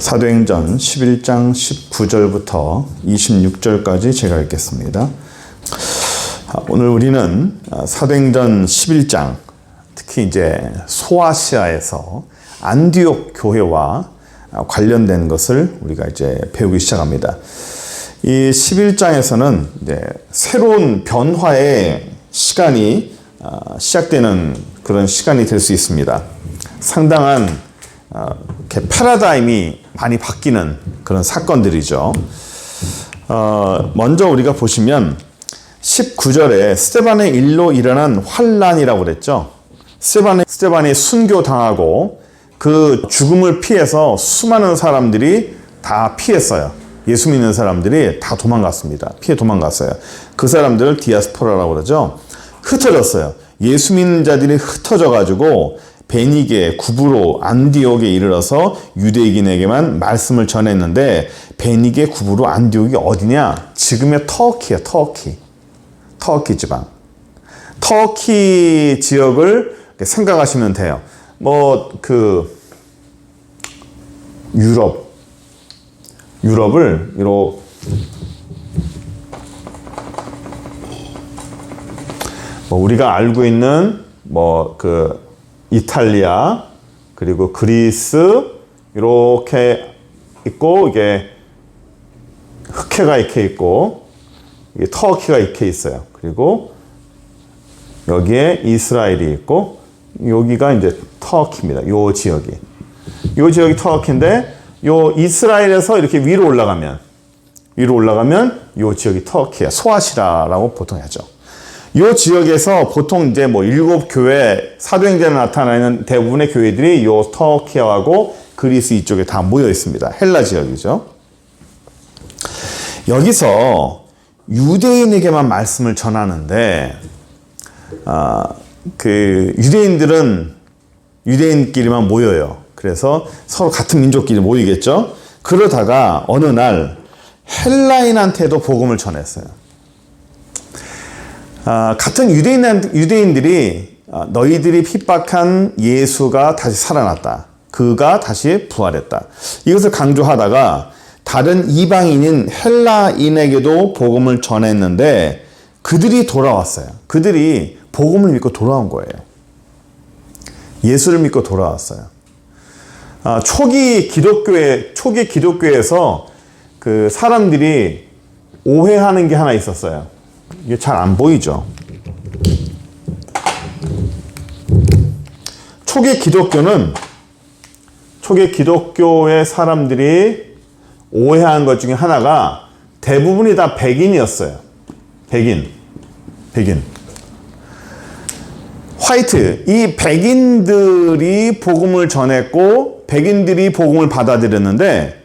사도행전 11장 19절부터 26절까지 제가 읽겠습니다. 오늘 우리는 사도행전 11장, 특히 이제 소아시아에서 안디옥 교회와 관련된 것을 우리가 이제 배우기 시작합니다. 이 11장에서는 이제 새로운 변화의 시간이 시작되는 그런 시간이 될 수 있습니다. 상당한 이렇게 패러다임이 많이 바뀌는 그런 사건들이죠. 먼저 우리가 보시면 19절에 스데반의 일로 일어난 환란이라고 그랬죠. 스데반이 순교당하고 그 죽음을 피해서 수많은 사람들이 다 피했어요. 예수 믿는 사람들이 다 도망갔습니다. 피해 도망갔어요. 그 사람들을 디아스포라라고 그러죠. 흩어졌어요. 예수 믿는 자들이 흩어져가지고 베니게, 구브로, 안디옥에 이르러서 유대인에게만 말씀을 전했는데, 베니게, 구브로, 안디옥이 어디냐? 지금의 터키예요. 터키 지방. 터키 지역을 생각하시면 돼요. 유럽을 우리가 알고 있는 이탈리아, 그리고 그리스, 이렇게 있고, 이게 흑해가 이렇게 있고, 이게 터키가 이렇게 있어요. 그리고 여기에 이스라엘이 있고, 여기가 이제 터키입니다. 요 지역이 터키인데, 요 이스라엘에서 이렇게 위로 올라가면 요 지역이 터키야. 소아시라라고 보통 하죠. 이 지역에서 보통 이제 7교회, 사도행전에 나타나는 대부분의 교회들이 이 터키하고 그리스 이쪽에 다 모여 있습니다. 헬라 지역이죠. 여기서 유대인에게만 말씀을 전하는데, 유대인들은 유대인끼리만 모여요. 그래서 서로 같은 민족끼리 모이겠죠. 그러다가 어느 날 헬라인한테도 복음을 전했어요. 같은 유대인들이 너희들이 핍박한 예수가 다시 살아났다. 그가 다시 부활했다. 이것을 강조하다가 다른 이방인인 헬라인에게도 복음을 전했는데 그들이 돌아왔어요. 그들이 복음을 믿고 돌아온 거예요. 예수를 믿고 돌아왔어요. 초기 기독교에서 그 사람들이 오해하는 게 하나 있었어요. 이게 잘 안 보이죠? 초기 기독교의 사람들이 오해한 것 중에 하나가 대부분이 다 백인이었어요. 백인. 화이트. 이 백인들이 복음을 전했고, 백인들이 복음을 받아들였는데,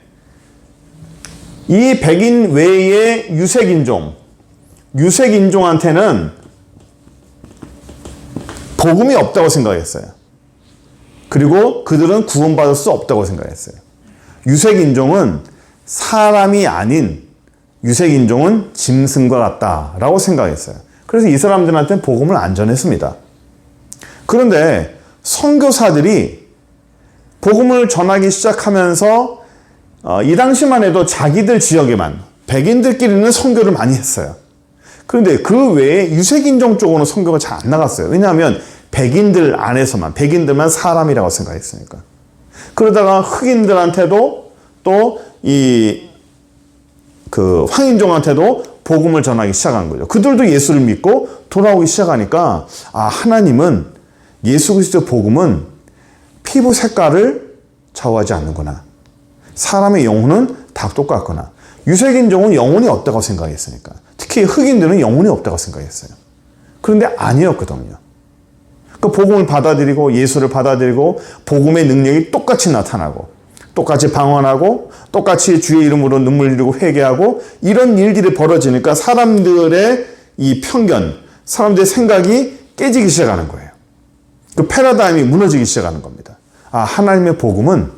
이 백인 외의 유색인종한테는 복음이 없다고 생각했어요. 그리고 그들은 구원받을 수 없다고 생각했어요. 유색인종은 사람이 아닌 유색인종은 짐승과 같다라고 생각했어요. 그래서 이 사람들한테는 복음을 안 전했습니다. 그런데 선교사들이 복음을 전하기 시작하면서 이 당시만 해도 자기들 지역에만 백인들끼리는 선교를 많이 했어요. 그런데 그 외에 유색인종 쪽으로는 선교가 잘 안 나갔어요. 왜냐하면 백인들만 사람이라고 생각했으니까. 그러다가 흑인들한테도 또 황인종한테도 복음을 전하기 시작한 거죠. 그들도 예수를 믿고 돌아오기 시작하니까, 하나님은 예수 그리스도의 복음은 피부 색깔을 좌우하지 않는구나. 사람의 영혼은 다 똑같구나. 유색인종은 영혼이 없다고 생각했으니까. 특히 흑인들은 영혼이 없다고 생각했어요. 그런데 아니었거든요. 그 복음을 받아들이고 예수를 받아들이고 복음의 능력이 똑같이 나타나고 똑같이 방언하고 똑같이 주의 이름으로 눈물 흘리고 회개하고 이런 일들이 벌어지니까 사람들의 이 편견, 사람들의 생각이 깨지기 시작하는 거예요. 그 패러다임이 무너지기 시작하는 겁니다. 하나님의 복음은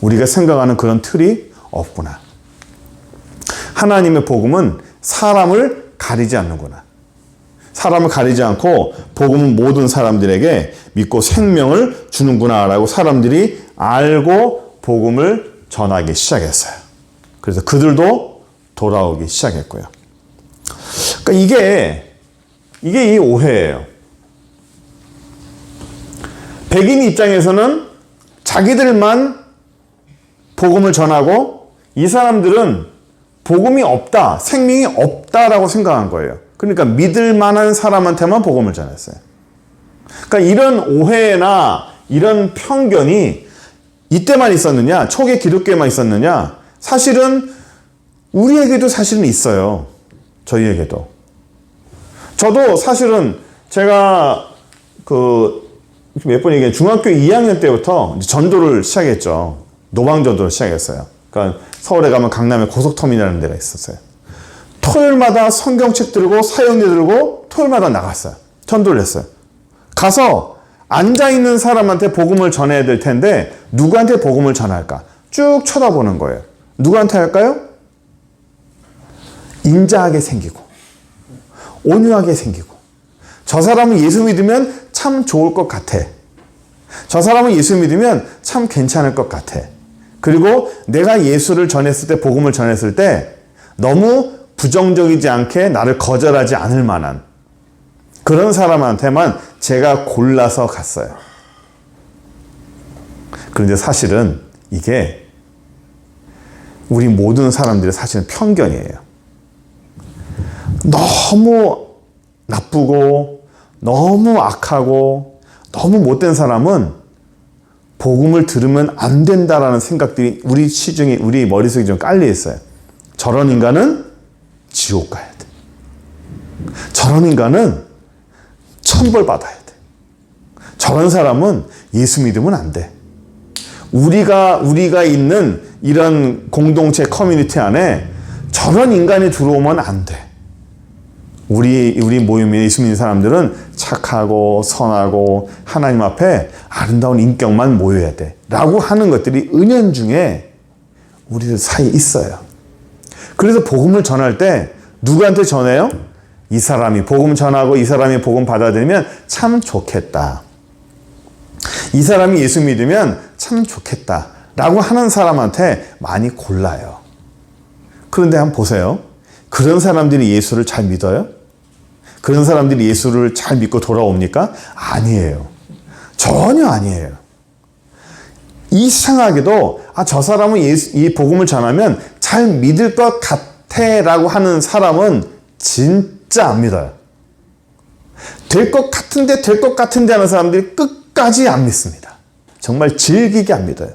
우리가 생각하는 그런 틀이 없구나. 하나님의 복음은 사람을 가리지 않는구나. 사람을 가리지 않고 복음은 모든 사람들에게 믿고 생명을 주는구나 라고 사람들이 알고 복음을 전하기 시작했어요. 그래서 그들도 돌아오기 시작했고요. 그러니까 이게 이 오해예요. 백인 입장에서는 자기들만 복음을 전하고 이 사람들은 복음이 없다, 생명이 없다라고 생각한 거예요. 그러니까 믿을 만한 사람한테만 복음을 전했어요. 그러니까 이런 오해나 이런 편견이 이때만 있었느냐, 초기 기독교에만 있었느냐, 사실은 우리에게도 사실은 있어요. 저희에게도. 저도 사실은 제가 몇 번 얘기해, 중학교 2학년 때부터 전도를 시작했죠. 노방전도를 시작했어요. 그러니까 서울에 가면 강남에 고속터미널이라는 데가 있었어요. 토요일마다 성경책 들고 사형리 들고 토요일마다 나갔어요. 전도를 했어요. 가서 앉아있는 사람한테 복음을 전해야 될 텐데 누구한테 복음을 전할까? 쭉 쳐다보는 거예요. 누구한테 할까요? 인자하게 생기고 온유하게 생기고, 저 사람은 예수 믿으면 참 좋을 것 같아. 저 사람은 예수 믿으면 참 괜찮을 것 같아. 그리고 내가 예수를 전했을 때, 복음을 전했을 때 너무 부정적이지 않게 나를 거절하지 않을 만한 그런 사람한테만 제가 골라서 갔어요. 그런데 사실은 이게 우리 모든 사람들의 사실은 편견이에요. 너무 나쁘고 너무 악하고 너무 못된 사람은 복음을 들으면 안 된다라는 생각들이 우리 시중에, 우리 머릿속에 좀 깔려 있어요. 저런 인간은 지옥 가야 돼. 저런 인간은 천벌 받아야 돼. 저런 사람은 예수 믿으면 안 돼. 우리가 있는 이런 공동체 커뮤니티 안에 저런 인간이 들어오면 안 돼. 우리 모임에 예수 믿는 사람들은 착하고 선하고 하나님 앞에 아름다운 인격만 모여야 돼. 라고 하는 것들이 은연중에 우리들 사이에 있어요. 그래서 복음을 전할 때 누구한테 전해요? 이 사람이 복음 전하고 이 사람이 복음 받아들이면 참 좋겠다. 이 사람이 예수 믿으면 참 좋겠다. 라고 하는 사람한테 많이 골라요. 그런데 한번 보세요. 그런 사람들이 예수를 잘 믿어요? 그런 사람들이 예수를 잘 믿고 돌아옵니까? 아니에요. 전혀 아니에요. 이상하게도 저 사람은 이 복음을 전하면 잘 믿을 것 같아 라고 하는 사람은 진짜 안 믿어요. 될 것 같은데 하는 사람들이 끝까지 안 믿습니다. 정말 질기게 안 믿어요.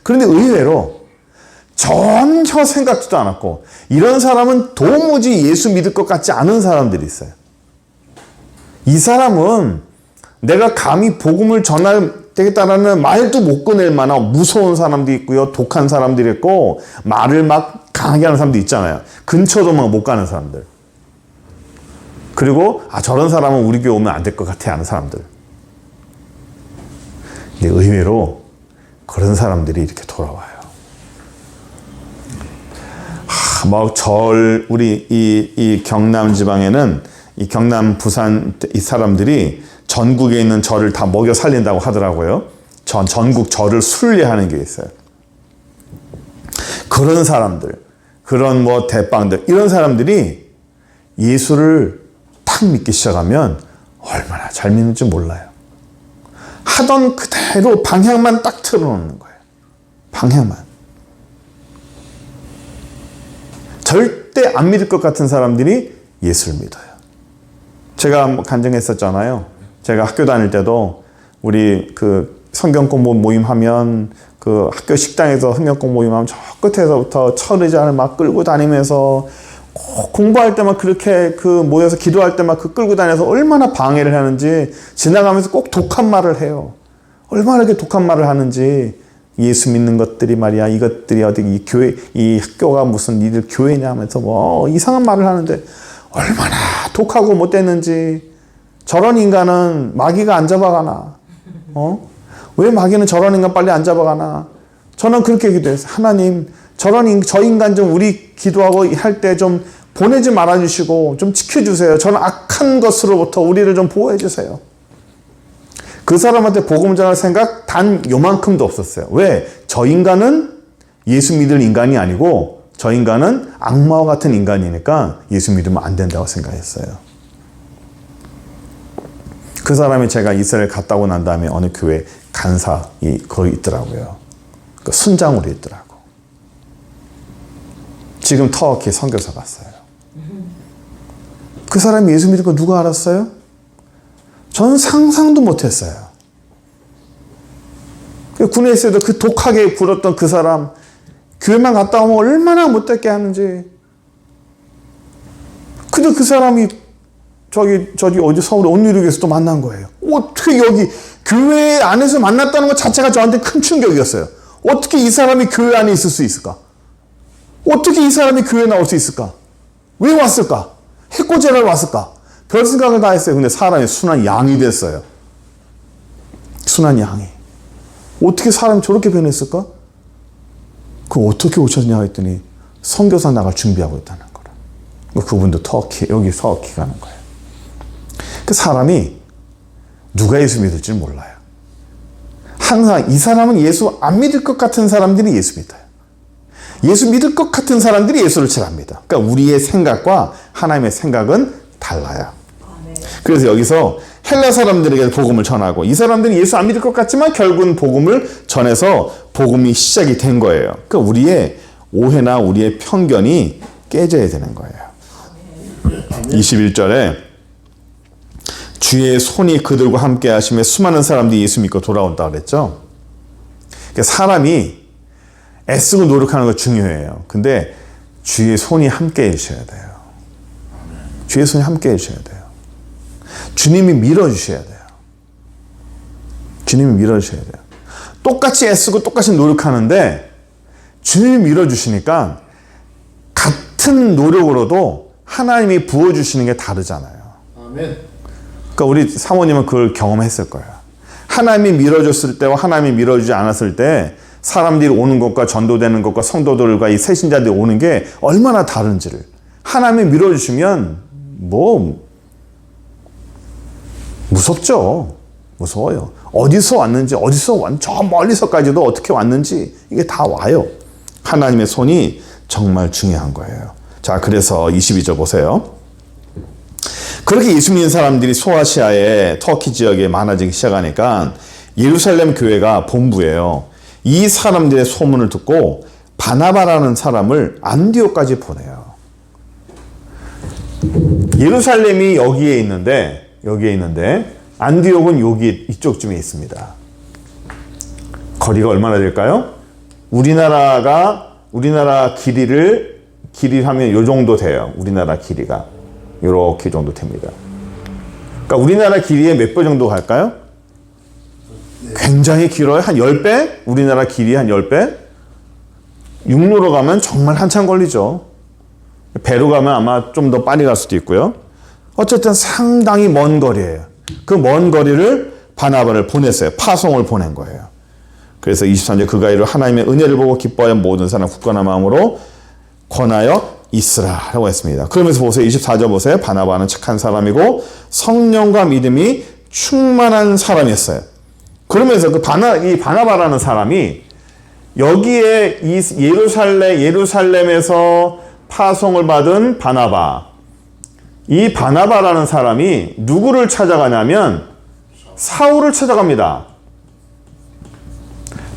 그런데 의외로 전혀 생각지도 않았고, 이런 사람은 도무지 예수 믿을 것 같지 않은 사람들이 있어요. 이 사람은 내가 감히 복음을 전하겠다라는 말도 못 꺼낼 만한 무서운 사람도 있고요, 독한 사람들이 있고, 말을 막 강하게 하는 사람도 있잖아요. 근처도 막 못 가는 사람들. 그리고 저런 사람은 우리 교회 오면 안 될 것 같아 하는 사람들. 근데 의외로 그런 사람들이 이렇게 돌아와요. 우리 이 경남 지방에는, 이 경남 부산 이 사람들이 전국에 있는 절을 다 먹여 살린다고 하더라고요. 전국 절을 순례하는 게 있어요. 그런 사람들, 그런 대빵들, 이런 사람들이 예수를 딱 믿기 시작하면 얼마나 잘 믿는지 몰라요. 하던 그대로 방향만 딱 틀어놓는 거예요. 방향만. 절대 안 믿을 것 같은 사람들이 예수를 믿어요. 제가 간증했었잖아요. 제가 학교 다닐 때도 우리 성경 공부 모임 하면 학교 식당에서 성경 공부 모임 하면 저 끝에서부터 철의자를 막 끌고 다니면서 꼭 공부할 때만 그렇게 모여서 기도할 때만 끌고 다녀서 얼마나 방해를 하는지, 지나가면서 꼭 독한 말을 해요. 얼마나 이렇게 독한 말을 하는지. 예수 믿는 것들이 말이야, 이것들이 이 교회, 이 학교가 무슨 니들 교회냐 하면서 이상한 말을 하는데 얼마나 독하고 못됐는지. 저런 인간은 마귀가 안 잡아가나? 왜 마귀는 저런 인간 빨리 안 잡아가나? 저는 그렇게 기도했어요. 하나님, 저 인간 좀 우리 기도하고 할 때 좀 보내지 말아주시고 좀 지켜주세요. 저는 악한 것으로부터 우리를 좀 보호해주세요. 그 사람한테 복음 전할 생각 단 요만큼도 없었어요. 왜? 저 인간은 예수 믿을 인간이 아니고 저 인간은 악마와 같은 인간이니까 예수 믿으면 안 된다고 생각했어요. 그 사람이 제가 이스라엘 갔다 오고 난 다음에 어느 교회 간사이 거기 있더라고요. 그 순장으로 있더라고. 지금 터키 선교사 갔어요. 그 사람이 예수 믿을 거 누가 알았어요? 저는 상상도 못했어요. 군에 있을 때도 그 독하게 굴었던 그 사람, 교회만 갔다 오면 얼마나 못됐게 하는지. 근데 그 사람이 저기 어디 서울에 온누리교에서 또 만난 거예요. 어떻게 여기 교회 안에서 만났다는 것 자체가 저한테 큰 충격이었어요. 어떻게 이 사람이 교회 안에 있을 수 있을까? 어떻게 이 사람이 교회에 나올 수 있을까? 왜 왔을까? 해코지를 왔을까? 별 생각을 다 했어요. 근데 사람이 순한 양이 됐어요. 순한 양이. 어떻게 사람이 저렇게 변했을까? 그 어떻게 오셨냐 했더니 선교사 나갈 준비하고 있다는 거라. 그분도 터키, 여기 터키 가는 거예요. 그 사람이 누가 예수 믿을지 몰라요. 항상 이 사람은 예수 안 믿을 것 같은 사람들이 예수 믿어요. 예수 믿을 것 같은 사람들이 예수를 잘 안 믿어. 그러니까 우리의 생각과 하나님의 생각은 달라요. 그래서 여기서 헬라 사람들에게 복음을 전하고 이 사람들이 예수 안 믿을 것 같지만 결국은 복음을 전해서 복음이 시작이 된 거예요. 그러니까 우리의 오해나 우리의 편견이 깨져야 되는 거예요. 21절에 주의 손이 그들과 함께 하시며 수많은 사람들이 예수 믿고 돌아온다 그랬죠. 그러니까 사람이 애쓰고 노력하는 거 중요해요. 근데 주의 손이 함께 해주셔야 돼요. 주의 손이 함께 해주셔야 돼요. 주님이 밀어주셔야 돼요. 주님이 밀어주셔야 돼요. 똑같이 애쓰고 똑같이 노력하는데 주님이 밀어주시니까 같은 노력으로도 하나님이 부어주시는 게 다르잖아요. 아멘. 그러니까 우리 사모님은 그걸 경험했을 거예요. 하나님이 밀어줬을 때와 하나님이 밀어주지 않았을 때 사람들이 오는 것과 전도되는 것과 성도들과 이 새신자들이 오는 게 얼마나 다른지를 하나님이 밀어주시면 무섭죠. 무서워요. 어디서 왔는지 저 멀리서까지도 어떻게 왔는지 이게 다 와요. 하나님의 손이 정말 중요한 거예요. 자, 그래서 22절 보세요. 그렇게 예수 믿는 사람들이 소아시아의 터키 지역에 많아지기 시작하니까 예루살렘 교회가 본부예요. 이 사람들의 소문을 듣고 바나바라는 사람을 안디옥까지 보내요. 예루살렘이 여기에 있는데 안디옥은 여기 이쪽쯤에 있습니다. 거리가 얼마나 될까요? 우리나라 길이를 하면 요 정도 돼요. 우리나라 길이가 요렇게 정도 됩니다. 그러니까 우리나라 길이의 몇 배 정도 갈까요? 굉장히 길어요. 한 10배? 우리나라 길이 한 10배? 육로로 가면 정말 한참 걸리죠. 배로 가면 아마 좀 더 빨리 갈 수도 있고요. 어쨌든 상당히 먼 거리예요. 그 먼 거리를 바나바를 보냈어요. 파송을 보낸 거예요. 그래서 23절 그가 이를 하나님의 은혜를 보고 기뻐하여 모든 사람 굳건한 마음으로 권하여 있으라 라고 했습니다. 그러면서 보세요. 24절 보세요. 바나바는 착한 사람이고 성령과 믿음이 충만한 사람이었어요. 그러면서 이 바나바라는 사람이 여기에 이 예루살렘에서 파송을 받은 바나바, 이 바나바라는 사람이 누구를 찾아가냐면 사울을 찾아갑니다.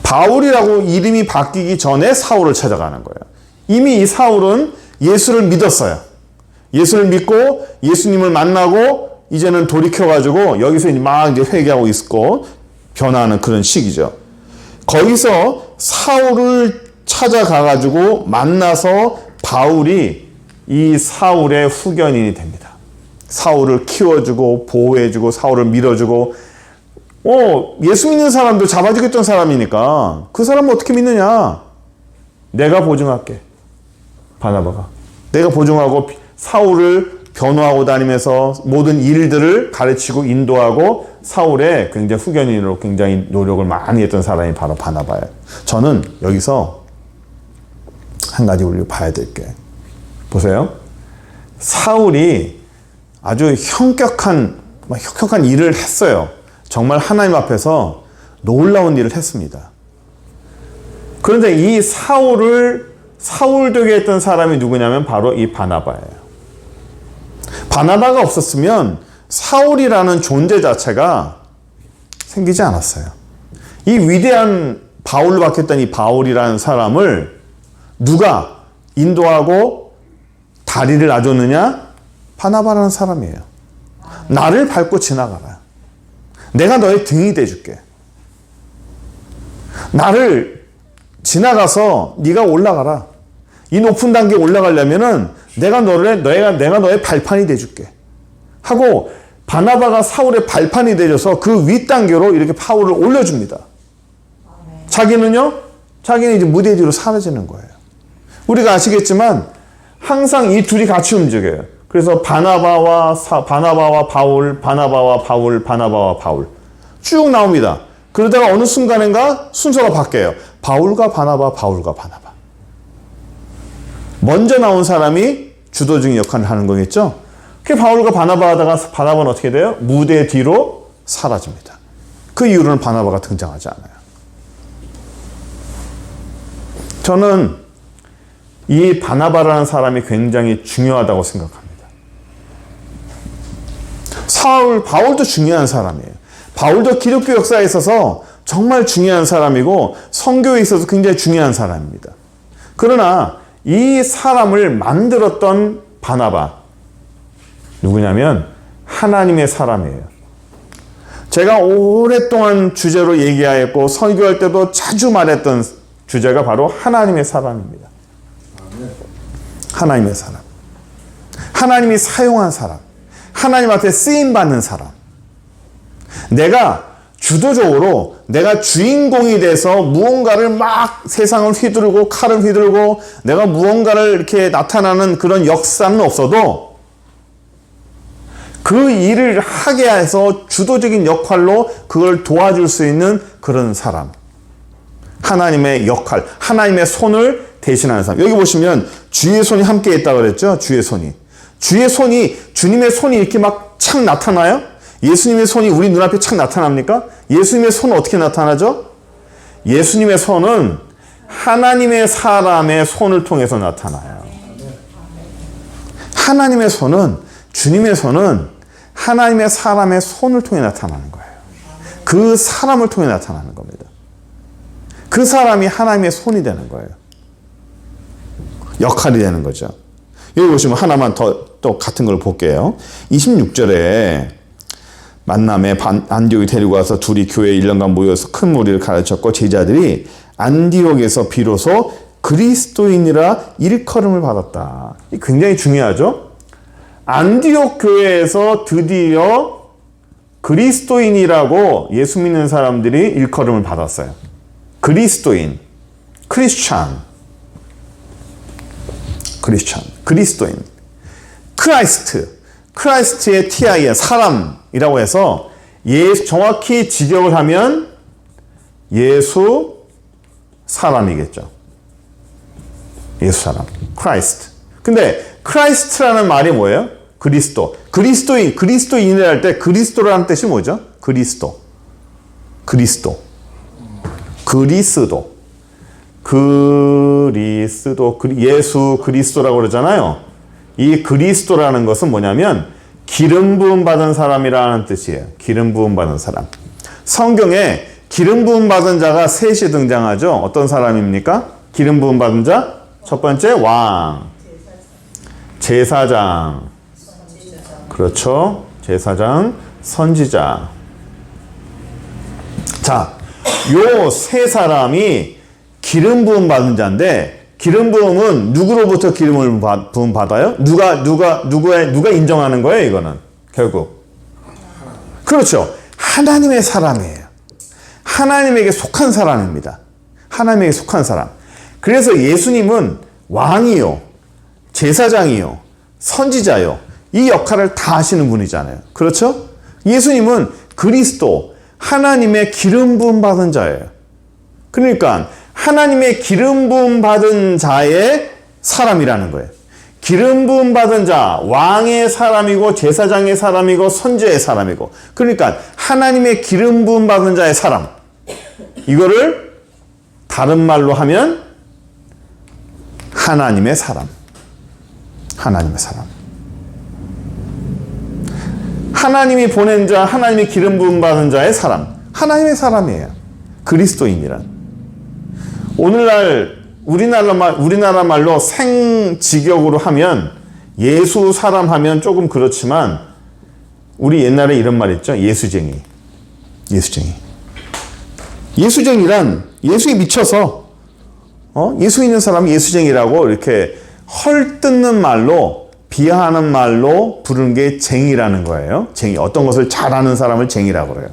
바울이라고 이름이 바뀌기 전에 사울을 찾아가는 거예요. 이미 이 사울은 예수를 믿었어요. 예수를 믿고 예수님을 만나고 이제는 돌이켜가지고 여기서 막 이제 회개하고 있고 변화하는 그런 시기죠. 거기서 사울을 찾아가가지고 만나서 바울이 이 사울의 후견인이 됩니다. 사울을 키워주고 보호해주고 사울을 밀어주고 예수 믿는 사람도 잡아주겠던 사람이니까 그 사람은 어떻게 믿느냐? 내가 보증할게. 바나바가. 내가 보증하고 사울을 변호하고 다니면서 모든 일들을 가르치고 인도하고 사울의 굉장히 후견인으로 굉장히 노력을 많이 했던 사람이 바로 바나바예요. 저는 여기서 한 가지 우리가 봐야 될 게 보세요. 사울이 아주 형격한 일을 했어요. 정말 하나님 앞에서 놀라운 일을 했습니다. 그런데 이 사울 되게 했던 사람이 누구냐면 바로 이 바나바예요. 바나바가 없었으면 사울이라는 존재 자체가 생기지 않았어요. 이 위대한 바울로 바뀌었던 이 바울이라는 사람을 누가 인도하고 다리를 놔줬느냐? 바나바라는 사람이에요. 나를 밟고 지나가라. 내가 너의 등이 돼줄게. 나를 지나가서 네가 올라가라. 이 높은 단계에 올라가려면은 내가 너의 발판이 돼줄게. 하고 바나바가 사울의 발판이 되어서 그 윗단계로 이렇게 바울을 올려줍니다. 자기는요? 자기는 이제 무대 뒤로 사라지는 거예요. 우리가 아시겠지만 항상 이 둘이 같이 움직여요. 그래서 바나바와 바울, 바나바와 바울, 바나바와 바울 쭉 나옵니다. 그러다가 어느 순간인가 순서가 바뀌어요. 바울과 바나바, 바울과 바나바. 먼저 나온 사람이 주도적인 역할을 하는 거겠죠. 그 바울과 바나바 하다가 바나바는 어떻게 돼요? 무대 뒤로 사라집니다. 그 이후로는 바나바가 등장하지 않아요. 저는 이 바나바라는 사람이 굉장히 중요하다고 생각합니다. 바울도 중요한 사람이에요. 바울도 기독교 역사에 있어서 정말 중요한 사람이고 선교에 있어서 굉장히 중요한 사람입니다. 그러나 이 사람을 만들었던 바나바 누구냐면 하나님의 사람이에요. 제가 오랫동안 주제로 얘기하였고 설교할 때도 자주 말했던 주제가 바로 하나님의 사람입니다. 하나님의 사람. 하나님이 사용한 사람. 하나님한테 쓰임받는 사람. 내가 주도적으로 내가 주인공이 돼서 무언가를 막 세상을 휘두르고 칼을 휘두르고 내가 무언가를 이렇게 나타나는 그런 역사는 없어도 그 일을 하게 해서 주도적인 역할로 그걸 도와줄 수 있는 그런 사람. 하나님의 역할, 하나님의 손을 대신하는 사람. 여기 보시면 주의 손이 함께 있다고 그랬죠? 주의 손이. 주님의 손이 이렇게 막 착 나타나요? 예수님의 손이 우리 눈앞에 착 나타납니까? 예수님의 손은 어떻게 나타나죠? 예수님의 손은 하나님의 사람의 손을 통해서 나타나요. 하나님의 손은, 주님의 손은 하나님의 사람의 손을 통해 나타나는 거예요. 그 사람을 통해 나타나는 겁니다. 그 사람이 하나님의 손이 되는 거예요. 역할이 되는 거죠. 여기 보시면 하나만 또 같은 걸 볼게요. 26절에 만남에 안디옥에 데리고 와서 둘이 교회에 1년간 모여서 큰 무리를 가르쳤고 제자들이 안디옥에서 비로소 그리스도인이라 일컬음을 받았다. 굉장히 중요하죠. 안디옥 교회에서 드디어 그리스도인이라고 예수 믿는 사람들이 일컬음을 받았어요. 그리스도인, 크리스찬, 그리스도인, 크라이스트의 TI에 사람이라고 해서 정확히 직역을 하면 예수 사람이겠죠. 예수 사람, 크라이스트. 근데 크라이스트라는 말이 뭐예요? 그리스도인을 할 때 그리스도라는 뜻이 뭐죠? 그리스도, 예수 그리스도라고 그러잖아요. 이 그리스도라는 것은 뭐냐면 기름 부음 받은 사람이라는 뜻이에요. 기름 부음 받은 사람. 성경에 기름 부음 받은 자가 셋이 등장하죠. 어떤 사람입니까? 기름 부음 받은 자? 첫 번째 왕, 제사장. 그렇죠. 제사장, 선지자. 자, 요 세 사람이 기름 부음 받은 자인데 기름 부음은 누구로부터 기름을 부음 받아요? 누가 인정하는 거예요, 이거는? 결국. 그렇죠. 하나님의 사람이에요. 하나님에게 속한 사람입니다. 하나님에게 속한 사람. 그래서 예수님은 왕이요, 제사장이요, 선지자요. 이 역할을 다 하시는 분이잖아요. 그렇죠? 예수님은 그리스도, 하나님의 기름 부음 받은 자예요. 그러니까 하나님의 기름 부음 받은 자의 사람이라는 거예요. 기름 부음 받은 자, 왕의 사람이고 제사장의 사람이고 선지자의 사람이고. 그러니까 하나님의 기름 부음 받은 자의 사람. 이거를 다른 말로 하면 하나님의 사람. 하나님의 사람. 하나님이 보낸 자, 하나님이 기름 부음 받은 자의 사람. 하나님의 사람이에요. 그리스도인이란. 오늘날 우리나라 말로 생직역으로 하면 예수 사람 하면 조금 그렇지만 우리 옛날에 이런 말 있죠. 예수쟁이. 예수쟁이. 예수쟁이란 예수에 미쳐서 예수 있는 사람이 예수쟁이라고 이렇게 헐뜯는 말로 비하하는 말로 부르는 게 쟁이라는 거예요. 쟁이. 어떤 것을 잘하는 사람을 쟁이라고 그래요.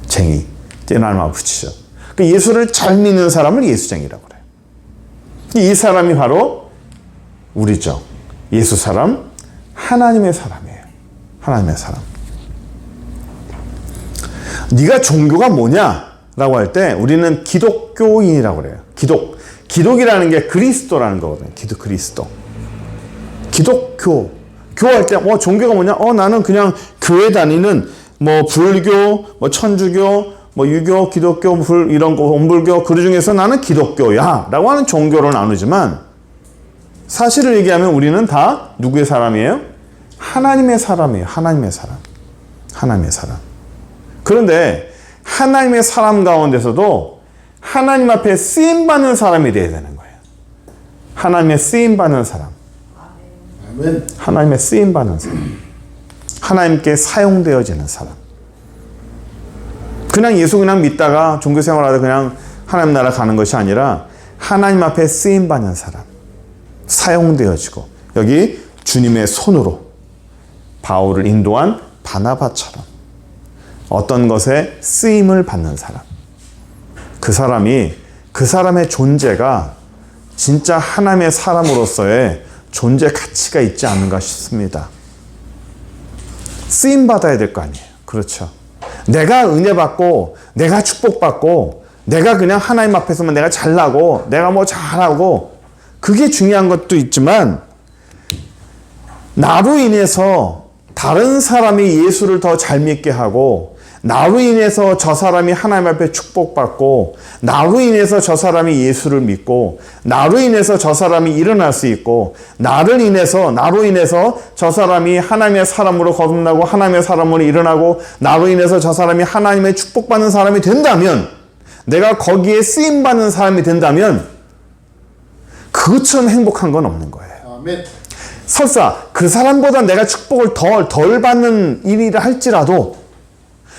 쟁이. 떼날만 붙이죠. 그 예수를 잘 믿는 사람을 예수쟁이라고 그래요. 이 사람이 바로 우리죠. 예수 사람, 하나님의 사람이에요. 하나님의 사람. 네가 종교가 뭐냐라고 할 때 우리는 기독교인이라고 그래요. 기독이라는 게 그리스도라는 거거든요. 그리스도. 기독교. 교할 때 종교가 뭐냐? 나는 그냥 교회 다니는 불교, 천주교, 유교, 기독교, 이런 거, 원불교, 그 중에서 나는 기독교야 라고 하는 종교로 나누지만 사실을 얘기하면 우리는 다 누구의 사람이에요? 하나님의 사람이에요. 하나님의 사람. 하나님의 사람. 그런데 하나님의 사람 가운데서도 하나님 앞에 쓰임받는 사람이 되어야 되는 거예요. 하나님의 쓰임받는 사람. 아멘. 하나님의 쓰임받는 사람. 하나님께 사용되어지는 사람. 그냥 예수 그냥 믿다가 종교생활하다 그냥 하나님 나라 가는 것이 아니라 하나님 앞에 쓰임받는 사람. 사용되어지고 여기 주님의 손으로 바울을 인도한 바나바처럼 어떤 것에 쓰임을 받는 사람. 그 사람의 존재가 진짜 하나님의 사람으로서의 존재 가치가 있지 않은가 싶습니다. 쓰임받아야 될 거 아니에요. 그렇죠. 내가 은혜 받고 내가 축복받고 내가 그냥 하나님 앞에서만 내가 잘나고 내가 잘하고 그게 중요한 것도 있지만 나로 인해서 다른 사람이 예수를 더 잘 믿게 하고 나로 인해서 저 사람이 하나님 앞에 축복받고 나로 인해서 저 사람이 예수를 믿고 나로 인해서 저 사람이 일어날 수 있고 나로 인해서 저 사람이 하나님의 사람으로 거듭나고 하나님의 사람으로 일어나고 나로 인해서 저 사람이 하나님의 축복받는 사람이 된다면 내가 거기에 쓰임받는 사람이 된다면 그것처럼 행복한 건 없는 거예요. 아멘. 설사 그 사람보다 내가 축복을 덜 받는 일이라 할지라도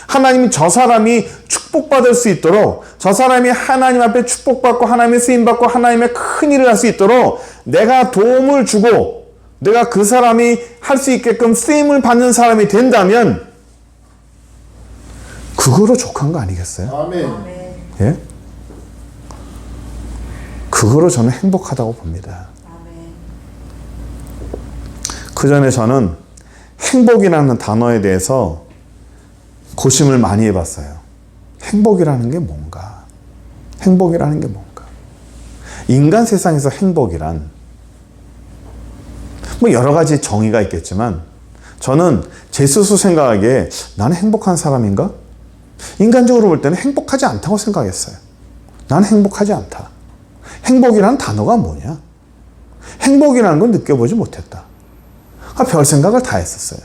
하나님이 저 사람이 축복받을 수 있도록 저 사람이 하나님 앞에 축복받고 하나님의 쓰임받고 하나님의 큰 일을 할 수 있도록 내가 도움을 주고 내가 그 사람이 할 수 있게끔 쓰임을 받는 사람이 된다면 그거로 족한 거 아니겠어요? 아멘. 예? 그거로 저는 행복하다고 봅니다. 그 전에 저는 행복이라는 단어에 대해서 고심을 많이 해봤어요. 행복이라는 게 뭔가? 행복이라는 게 뭔가? 인간 세상에서 행복이란 여러 가지 정의가 있겠지만 저는 제 스스로 생각하기에 나는 행복한 사람인가? 인간적으로 볼 때는 행복하지 않다고 생각했어요. 나는 행복하지 않다. 행복이라는 단어가 뭐냐? 행복이라는 걸 느껴보지 못했다. 별 생각을 다 했었어요.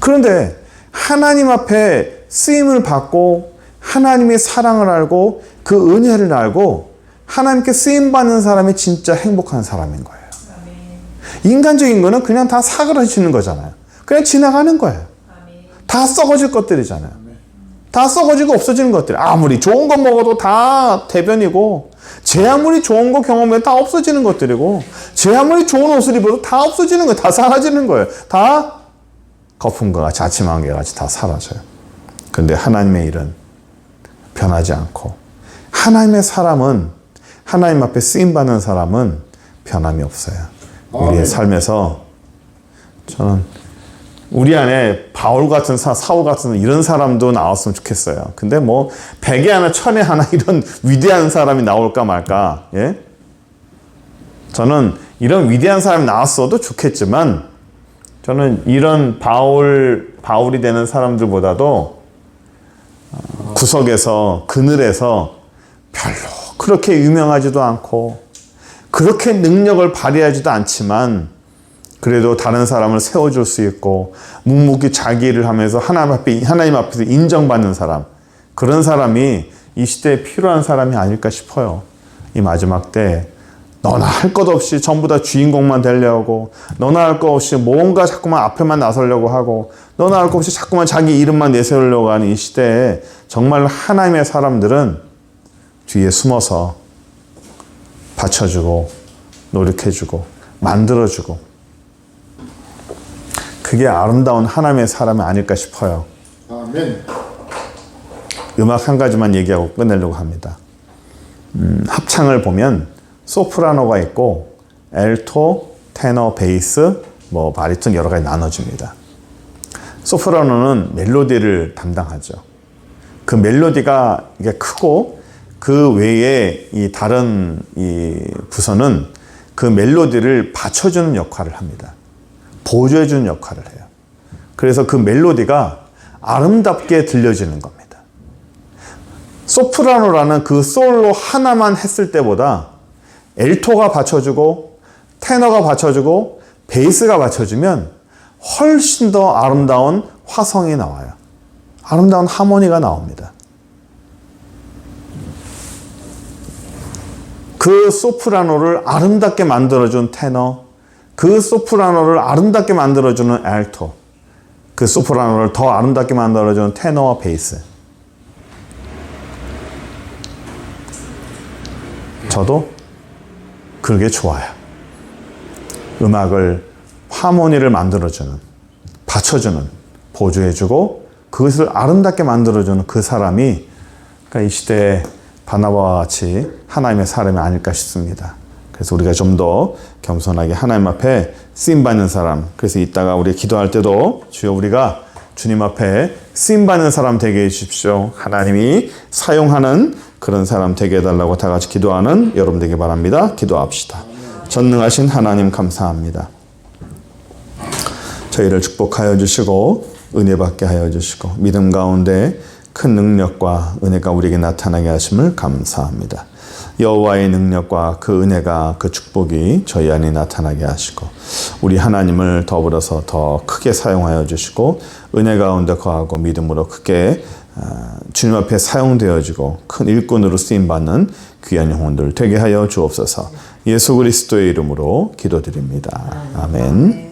그런데 하나님 앞에 쓰임을 받고 하나님의 사랑을 알고 그 은혜를 알고 하나님께 쓰임받는 사람이 진짜 행복한 사람인 거예요. 인간적인 거는 그냥 다 사그라지는 거잖아요. 그냥 지나가는 거예요. 다 썩어질 것들이잖아요. 다 썩어지고 없어지는 것들. 아무리 좋은 거 먹어도 다 대변이고 제 아무리 좋은 거 경험해도 다 없어지는 것들이고 제 아무리 좋은 옷을 입어도 다 없어지는 거예요. 다 사라지는 거예요. 다 거품과 같이 아침 안개 같이 다 사라져요. 그런데 하나님의 일은 변하지 않고 하나님의 사람은 하나님 앞에 쓰임받는 사람은 변함이 없어요. 우리의 삶에서 저는 우리 안에 바울 같은 사울 같은 이런 사람도 나왔으면 좋겠어요. 근데 100에 하나 1000에 하나 이런 위대한 사람이 나올까 말까. 예? 저는 이런 위대한 사람이 나왔어도 좋겠지만 저는 이런 바울이 되는 사람들보다도 구석에서 그늘에서 별로 그렇게 유명하지도 않고 그렇게 능력을 발휘하지도 않지만 그래도 다른 사람을 세워줄 수 있고 묵묵히 자기 일을 하면서 하나님 앞에서 인정받는 사람, 그런 사람이 이 시대에 필요한 사람이 아닐까 싶어요. 이 마지막 때 너나 할 것 없이 전부 다 주인공만 되려고, 너나 할 것 없이 뭔가 자꾸만 앞에만 나서려고 하고, 너나 할 것 없이 자꾸만 자기 이름만 내세우려고 하는 이 시대에 정말 하나님의 사람들은 뒤에 숨어서 받쳐주고 노력해주고 만들어주고, 그게 아름다운 하나님의 사람이 아닐까 싶어요. 아멘. 음악 한 가지만 얘기하고 끝내려고 합니다. 합창을 보면 소프라노가 있고 엘토, 테너, 베이스, 바리톤 여러 가지 나눠집니다. 소프라노는 멜로디를 담당하죠. 그 멜로디가 이게 크고 그 외에 이 다른 이 부서는 그 멜로디를 받쳐주는 역할을 합니다. 보조해주는 역할을 해요. 그래서 그 멜로디가 아름답게 들려지는 겁니다. 소프라노라는 그 솔로 하나만 했을 때보다 엘토가 받쳐주고 테너가 받쳐주고 베이스가 받쳐주면 훨씬 더 아름다운 화성이 나와요. 아름다운 하모니가 나옵니다. 그 소프라노를 아름답게 만들어준 테너, 그 소프라노를 아름답게 만들어주는 엘토, 그 소프라노를 더 아름답게 만들어주는 테너와 베이스. 저도 그게 좋아요. 음악을, 하모니를 만들어주는, 받쳐주는, 보조해주고 그것을 아름답게 만들어주는 그 사람이, 그러니까 이 시대에 바나바와 같이 하나님의 사람이 아닐까 싶습니다. 그래서 우리가 좀 더 겸손하게 하나님 앞에 쓰임받는 사람, 그래서 이따가 우리 기도할 때도 주여 우리가 주님 앞에 쓰임받는 사람 되게 해주십시오. 하나님이 사용하는 그런 사람 되게 해달라고 다 같이 기도하는 여러분 되게 바랍니다. 기도합시다. 전능하신 하나님 감사합니다. 저희를 축복하여 주시고 은혜 받게 하여 주시고 믿음 가운데 큰 능력과 은혜가 우리에게 나타나게 하심을 감사합니다. 여호와의 능력과 그 은혜가, 그 축복이 저희 안에 나타나게 하시고 우리 하나님을 더불어서 더 크게 사용하여 주시고 은혜 가운데 거하고 믿음으로 크게 주님 앞에 사용되어지고 큰 일꾼으로 쓰임받는 귀한 영혼들 되게 하여 주옵소서. 예수 그리스도의 이름으로 기도드립니다. 아멘.